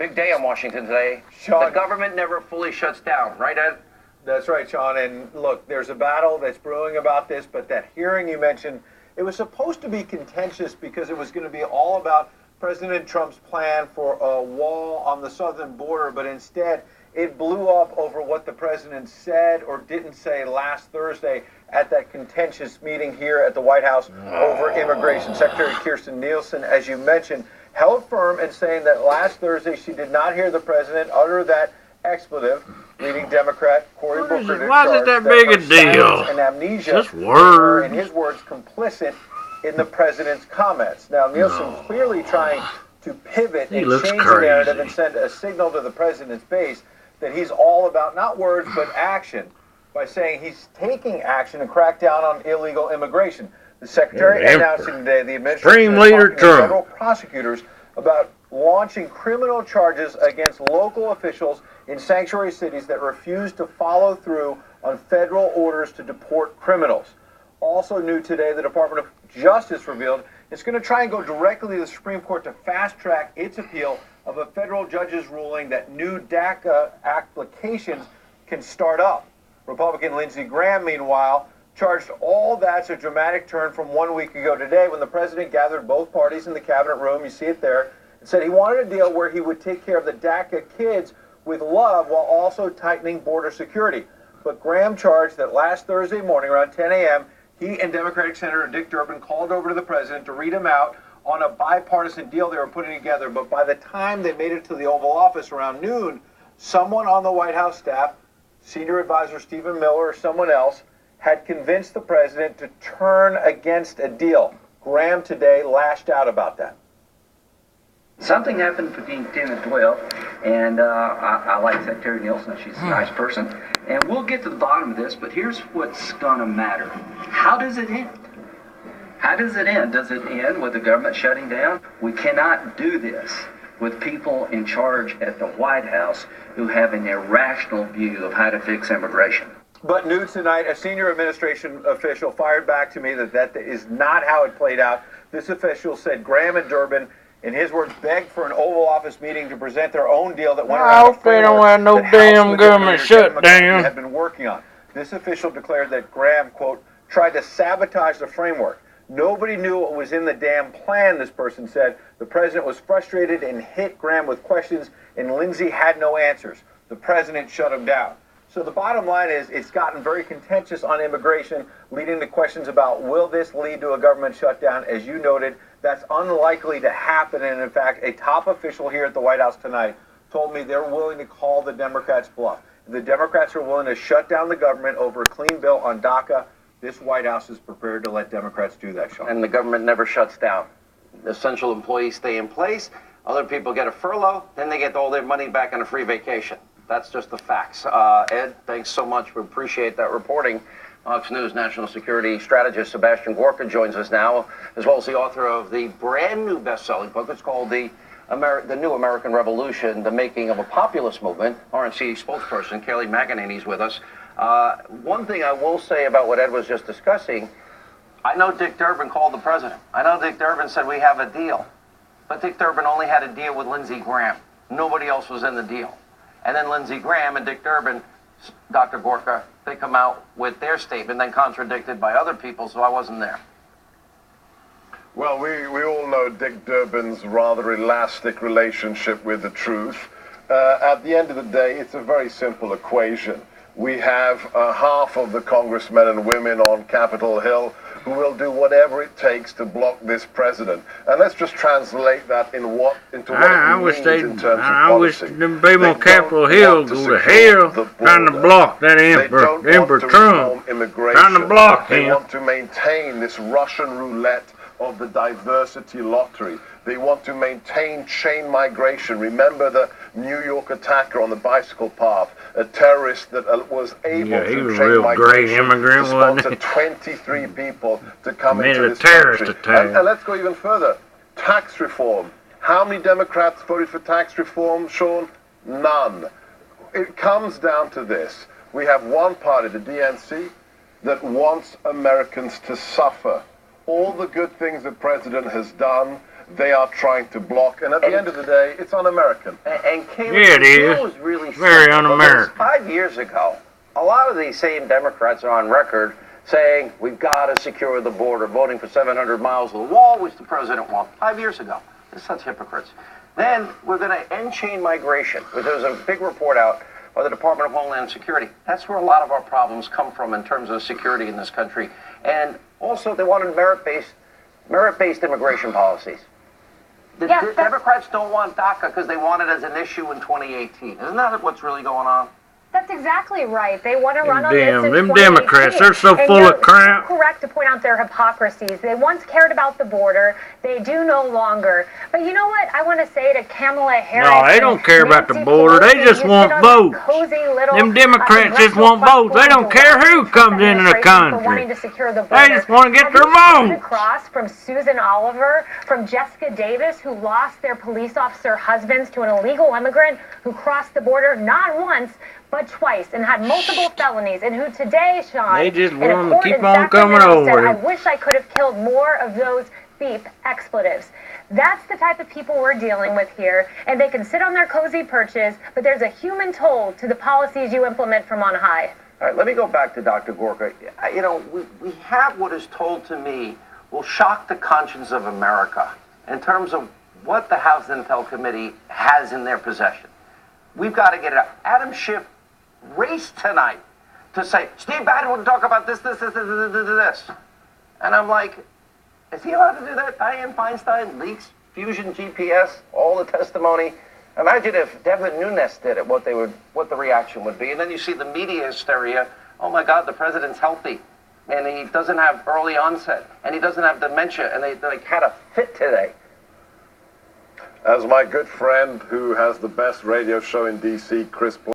Big day in Washington today. Sean, the government never fully shuts down, right, Ed? That's right, Sean. And look, there's a battle that's brewing about this, but that hearing you mentioned, it was supposed to be contentious because it was going to be all about President Trump's plan for a wall on the southern border, but instead it blew up over what the president said or didn't say last Thursday at that contentious meeting here at the White House over immigration. Secretary Kirstjen Nielsen, as you mentioned, held firm in saying that last Thursday she did not hear the president utter that expletive, leading Democrat Cory Booker to why is it that big a deal? And amnesia, Just words. in his words, complicit in the president's comments. Now, Nielsen clearly trying to pivot and change the narrative and send a signal to the president's base that he's all about not words but action by saying he's taking action to crack down on illegal immigration. The secretary announcing today the administration is talking to federal prosecutors about launching criminal charges against local officials in sanctuary cities that refuse to follow through on federal orders to deport criminals. Also new today, the Department of Justice revealed it's going to try and go directly to the Supreme Court to fast-track its appeal of a federal judge's ruling that new DACA applications can start up. Republican Lindsey Graham, meanwhile, charged all that's a dramatic turn from 1 week ago today when the president gathered both parties in the cabinet room, you see it there, and said he wanted a deal where he would take care of the DACA kids with love while also tightening border security. But Graham charged that last Thursday morning around 10 a.m., he and Democratic Senator Dick Durbin called over to the president to read him out on a bipartisan deal they were putting together. But by the time they made it to the Oval Office around noon, someone on the White House staff, Senior Advisor Stephen Miller or someone else, had convinced the president to turn against a deal. Graham today lashed out about that. Something happened between 10 and 12, and I like Secretary Nielsen. She's a nice person. And we'll get to the bottom of this, but here's what's going to matter. How does it end? How does it end? Does it end with the government shutting down? We cannot do this with people in charge at the White House who have an irrational view of how to fix immigration. But new tonight, a senior administration official fired back to me that is not how it played out. This official said Graham and Durbin, in his words, begged for an Oval Office meeting to present their own deal that went around the they don't have no damn government shutdown. Had been working on. This official declared that Graham, quote, tried to sabotage the framework. Nobody knew what was in the damn plan, this person said. The president was frustrated and hit Graham with questions, and Lindsey had no answers. The president shut him down. So the bottom line is it's gotten very contentious on immigration, leading to questions about will this lead to a government shutdown. As you noted, that's unlikely to happen. And in fact, a top official here at the White House tonight told me they're willing to call the Democrats' bluff. If the Democrats are willing to shut down the government over a clean bill on DACA, this White House is prepared to let Democrats do that, Sean. And the government never shuts down. Essential employees stay in place. Other people get a furlough. Then they get all their money back on a free vacation. That's just the facts. Ed, thanks so much. We appreciate that reporting. Fox News national security strategist Sebastian Gorka joins us now, as well as the author of the brand new best-selling book. It's called The New American Revolution, The Making of a Populist Movement. RNC spokesperson Kayleigh McEnany is with us. One thing I will say about what Ed was just discussing, I know Dick Durbin called the president. I know Dick Durbin said we have a deal. But Dick Durbin only had a deal with Lindsey Graham. Nobody else was in the deal. And then Lindsey Graham and Dick Durbin, Dr. Gorka, they come out with their statement, then contradicted by other people, so I wasn't there. Well, we all know Dick Durbin's rather elastic relationship with the truth. At the end of the day, it's a very simple equation. We have half of the congressmen and women on Capitol Hill who will do whatever it takes to block this president. And let's just translate that into what it means in terms of policy. I wish them people on Capitol Hill go to hell trying to block that Emperor Trump. Trying to block him. They want to maintain this Russian roulette of the diversity lottery. They want to maintain chain migration. Remember the New York attacker on the bicycle path, a terrorist that was able to chain migration to sponsor 23 people to come into this country. And let's go even further. Tax reform. How many Democrats voted for tax reform, Sean? None. It comes down to this. We have one party, the DNC, that wants Americans to suffer. All the good things the president has done, they are trying to block. And at the end of the day, it's un-American. And Caleb, Yeah, it is. was really Very simple, un-American. because 5 years ago, a lot of these same Democrats are on record saying we've got to secure the border, voting for 700 miles of the wall, which the president wanted 5 years ago. They're such hypocrites. Then we're going to end chain migration. There's a big report out by the Department of Homeland Security. That's where a lot of our problems come from in terms of security in this country. And also, they wanted merit-based immigration policies. The Democrats don't want DACA because they want it as an issue in 2018. Isn't that what's really going on? That's exactly right. They want to run on this in Them 2018. Democrats, they're so And full you're of crap. so correct to point out their hypocrisies. They once cared about the border. They do no longer. But you know what? I want to say to Kamala Harris. No, they don't care about the Nancy border. They Pelosi, just you want sit on votes. this cozy little, Them Democrats just congressional want votes. They don't platform care who to comes into the administration for wanting country. to secure the They border. just want to get Have their you seen the votes. cross from Susan Oliver, from Jessica Davis, who lost their police officer husbands to an illegal immigrant who crossed the border not once, but twice, and had multiple felonies, and who today, Sean, They just in want a 'em to court keep in on coming Sacramento said, over. I wish I could have killed more of those beep expletives. That's the type of people we're dealing with here, and they can sit on their cozy perches, but there's a human toll to the policies you implement from on high. All right, let me go back to Dr. Gorka. You know, we have what is told to me will shock the conscience of America in terms of what the House Intel Committee has in their possession. We've got to get it out. Adam Schiff raced tonight to say, Steve Bannon would talk about this. And I'm like, is he allowed to do that? Dianne Feinstein leaks Fusion GPS, all the testimony. Imagine if Devin Nunes did it, what the reaction would be. And then you see the media hysteria. Oh my God, the president's healthy, and he doesn't have early onset, and he doesn't have dementia, and they had a fit today. As my good friend who has the best radio show in D.C., Chris